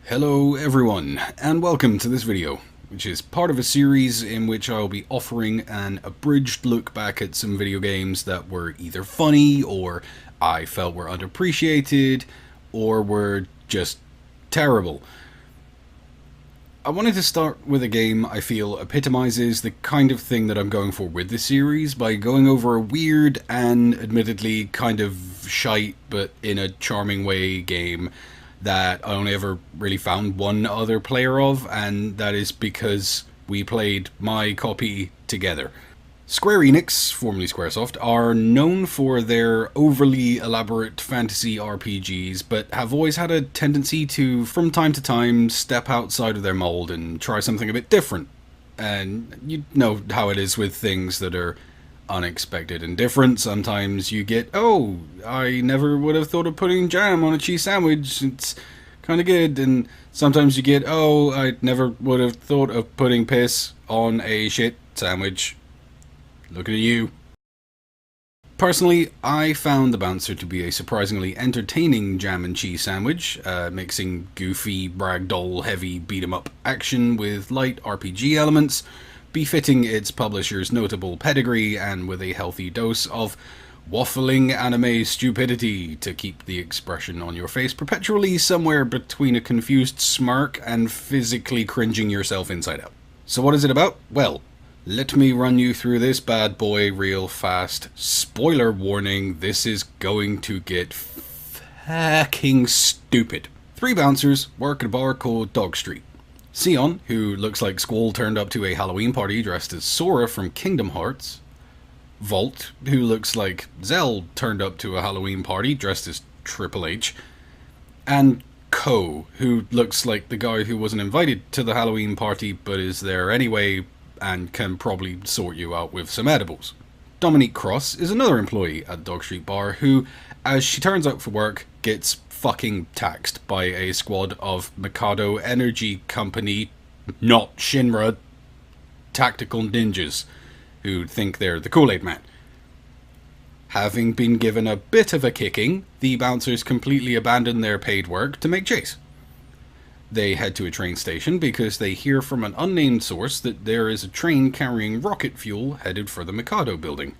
Hello everyone, and welcome to this video, which is part of a series in which I'll be offering an abridged look back at some video games that were either funny, or I felt were underappreciated, or were just terrible. I wanted to start with a game I feel epitomizes the kind of thing that I'm going for with this series by going over a weird and admittedly kind of shite, but in a charming way, game that I only ever really found one other player of, and that is because we played my copy together. Square Enix, formerly Squaresoft, are known for their overly elaborate fantasy RPGs, but have always had a tendency to, from time to time, step outside of their mold and try something a bit different. And you know how it is with things that are unexpected and different. Sometimes you get, oh, I never would have thought of putting jam on a cheese sandwich, it's kind of good. And sometimes you get, oh, I never would have thought of putting piss on a shit sandwich. Looking at you. Personally, I found The Bouncer to be a surprisingly entertaining jam and cheese sandwich, mixing goofy, ragdoll, heavy beat-em-up action with light RPG elements, befitting its publisher's notable pedigree and with a healthy dose of waffling anime stupidity to keep the expression on your face perpetually somewhere between a confused smirk and physically cringing yourself inside out. So what is it about? Well, let me run you through this bad boy real fast. Spoiler warning, this is going to get fucking stupid. Three bouncers work at a bar called Dog Street. Sion, who looks like Squall turned up to a Halloween party dressed as Sora from Kingdom Hearts. Volt, who looks like Zell turned up to a Halloween party dressed as Triple H. And Ko, who looks like the guy who wasn't invited to the Halloween party but is there anyway and can probably sort you out with some edibles. Dominique Cross is another employee at Dog Street Bar who, as she turns out for work, gets fucking taxed by a squad of Mikado Energy Company, not Shinra, tactical ninjas who think they're the Kool-Aid Man. Having been given a bit of a kicking, the bouncers completely abandon their paid work to make chase. They head to a train station because they hear from an unnamed source that there is a train carrying rocket fuel headed for the Mikado building.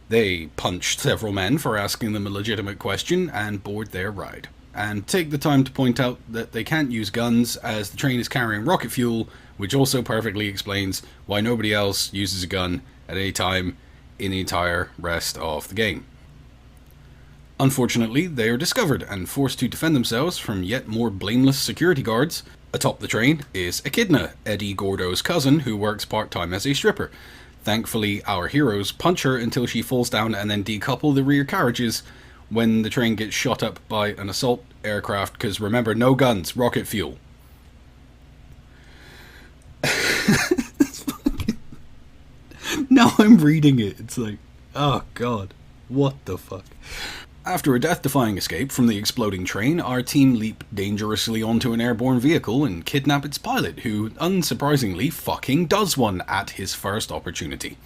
They punch several men for asking them a legitimate question and board their ride. And take the time to point out that they can't use guns as the train is carrying rocket fuel, which also perfectly explains why nobody else uses a gun at any time in the entire rest of the game. Unfortunately, they are discovered and forced to defend themselves from yet more blameless security guards. Atop the train is Echidna, Eddie Gordo's cousin, who works part-time as a stripper. Thankfully, our heroes punch her until she falls down and then decouple the rear carriages when the train gets shot up by an assault aircraft, because remember, no guns, rocket fuel. Now I'm reading it, it's like, oh god, what the fuck. After a death-defying escape from the exploding train, our team leap dangerously onto an airborne vehicle and kidnap its pilot, who, unsurprisingly, fucking does one at his first opportunity.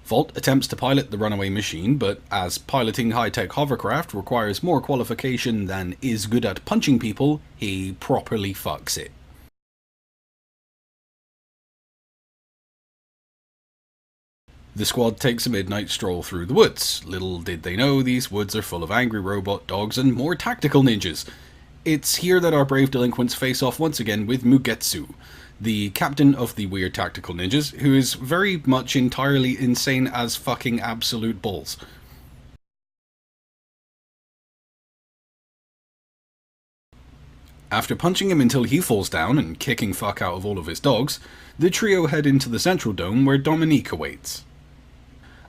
Volt attempts to pilot the runaway machine, but as piloting high-tech hovercraft requires more qualification than is good at punching people, he properly fucks it. The squad takes a midnight stroll through the woods. Little did they know these woods are full of angry robot dogs and more tactical ninjas. It's here that our brave delinquents face off once again with Mugetsu, the captain of the weird tactical ninjas, who is very much entirely insane as fucking absolute balls. After punching him until he falls down and kicking fuck out of all of his dogs, the trio head into the central dome where Dominique awaits.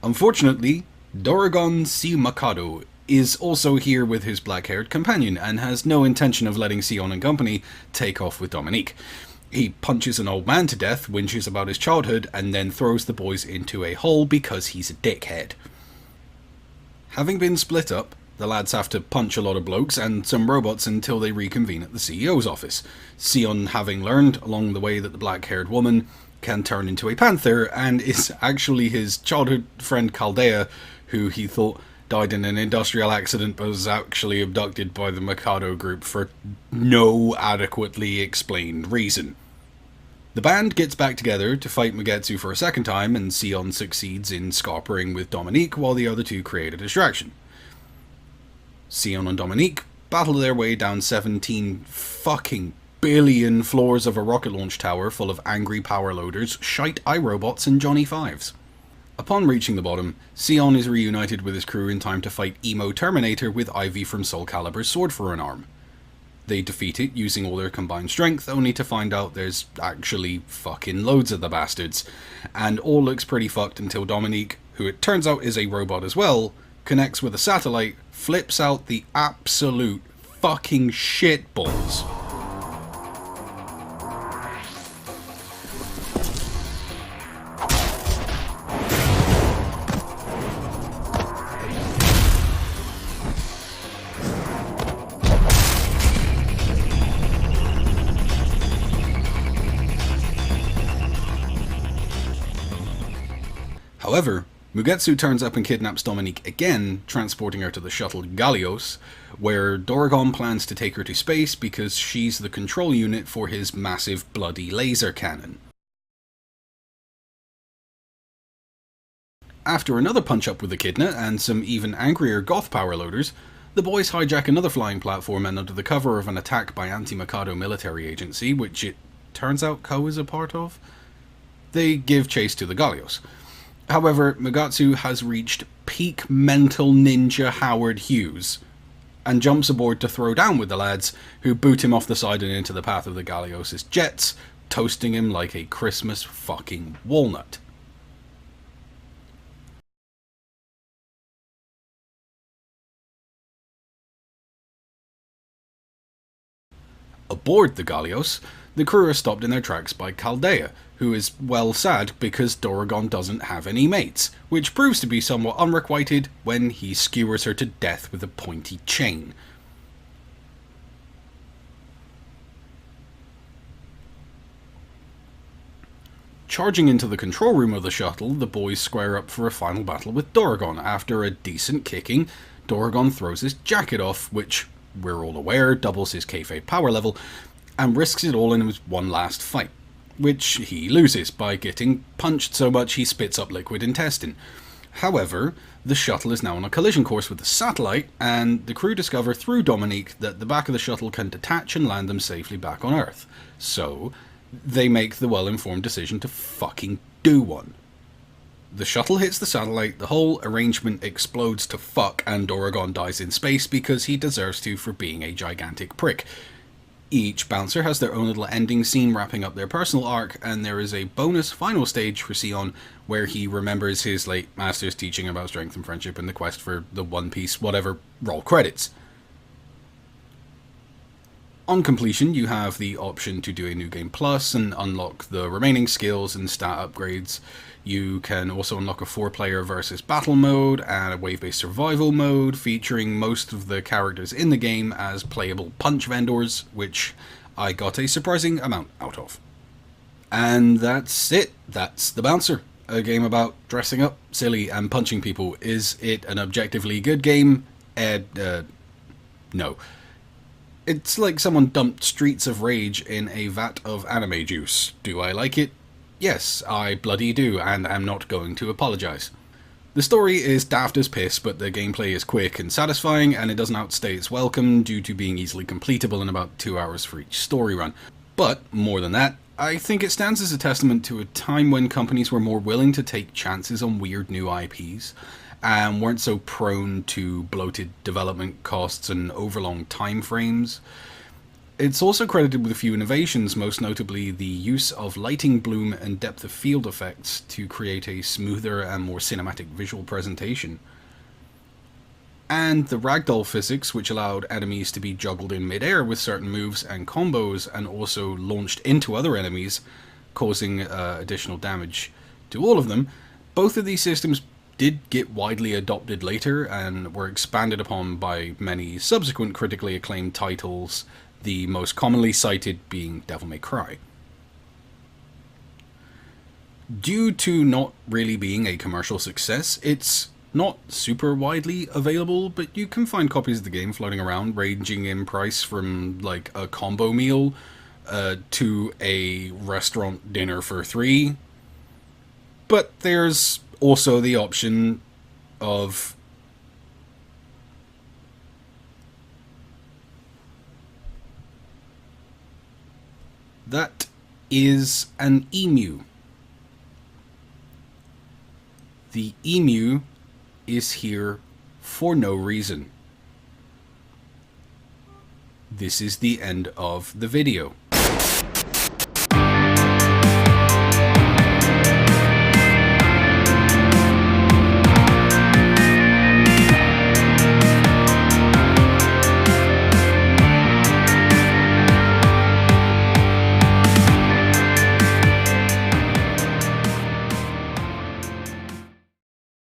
Unfortunately, Dorogon C. Mikado is also here with his black-haired companion and has no intention of letting Sion and company take off with Dominique. He punches an old man to death, whinges about his childhood, and then throws the boys into a hole because he's a dickhead. Having been split up, the lads have to punch a lot of blokes and some robots until they reconvene at the CEO's office, Sion having learned along the way that the black-haired woman can turn into a panther and is actually his childhood friend Kade, who he thought died in an industrial accident but was actually abducted by the Mikado group for no adequately explained reason. The band gets back together to fight Mugetsu for a second time, and Sion succeeds in scarpering with Dominique while the other two create a distraction. Sion and Dominique battle their way down 17 fucking billion floors of a rocket launch tower full of angry power loaders, shite iRobots, and Johnny Fives. Upon reaching the bottom, Sion is reunited with his crew in time to fight Emo Terminator with Ivy from Soul Calibur's sword for an arm. They defeat it using all their combined strength, only to find out there's actually fucking loads of the bastards, and all looks pretty fucked until Dominique, who it turns out is a robot as well, connects with a satellite, flips out the absolute fucking shitballs. However, Mugetsu turns up and kidnaps Dominique again, transporting her to the shuttle Gallios, where Doragon plans to take her to space because she's the control unit for his massive bloody laser cannon. After another punch-up with Echidna and some even angrier goth power loaders, the boys hijack another flying platform, and under the cover of an attack by anti-Mikado military agency, which it turns out Ko is a part of, they give chase to the Gallios. However, Mugetsu has reached peak mental ninja Howard Hughes, and jumps aboard to throw down with the lads, who boot him off the side and into the path of the Gallios' jets, toasting him like a Christmas fucking walnut. Aboard the Gallios, the crew are stopped in their tracks by Kade, who is, well, sad because Doragon doesn't have any mates, which proves to be somewhat unrequited when he skewers her to death with a pointy chain. Charging into the control room of the shuttle, the boys square up for a final battle with Doragon. After a decent kicking, Doragon throws his jacket off, which, we're all aware, doubles his kayfabe power level, and risks it all in his one last fight, which he loses by getting punched so much he spits up liquid intestine. However, the shuttle is now on a collision course with the satellite, and the crew discover through Dominique that the back of the shuttle can detach and land them safely back on Earth. So, they make the well-informed decision to fucking do one. The shuttle hits the satellite, the whole arrangement explodes to fuck, and Doragon dies in space because he deserves to for being a gigantic prick. Each bouncer has their own little ending scene wrapping up their personal arc, and there is a bonus final stage for Sion where he remembers his late master's teaching about strength and friendship in the quest for the One Piece whatever. Roll credits. On completion, you have the option to do a New Game Plus and unlock the remaining skills and stat upgrades. You can also unlock a 4-player versus battle mode and a wave-based survival mode featuring most of the characters in the game as playable punch vendors, which I got a surprising amount out of. And that's it. That's The Bouncer. A game about dressing up, silly, and punching people. Is it an objectively good game? No. It's like someone dumped Streets of Rage in a vat of anime juice. Do I like it? Yes, I bloody do, and am not going to apologise. The story is daft as piss, but the gameplay is quick and satisfying, and it doesn't outstay its welcome due to being easily completable in about 2 hours for each story run. But, more than that, I think it stands as a testament to a time when companies were more willing to take chances on weird new IPs, and weren't so prone to bloated development costs and overlong time frames. It's also credited with a few innovations, most notably the use of lighting, bloom, and depth of field effects to create a smoother and more cinematic visual presentation. And the ragdoll physics, which allowed enemies to be juggled in midair with certain moves and combos, and also launched into other enemies, causing additional damage to all of them. Both of these systems did get widely adopted later and were expanded upon by many subsequent critically acclaimed titles, the most commonly cited being Devil May Cry. Due to not really being a commercial success, it's Not super widely available, but you can find copies of the game floating around, ranging in price from like a combo meal to a restaurant dinner for three. But there's also the option of that is an emu. The emu is here for no reason. This is the end of the video.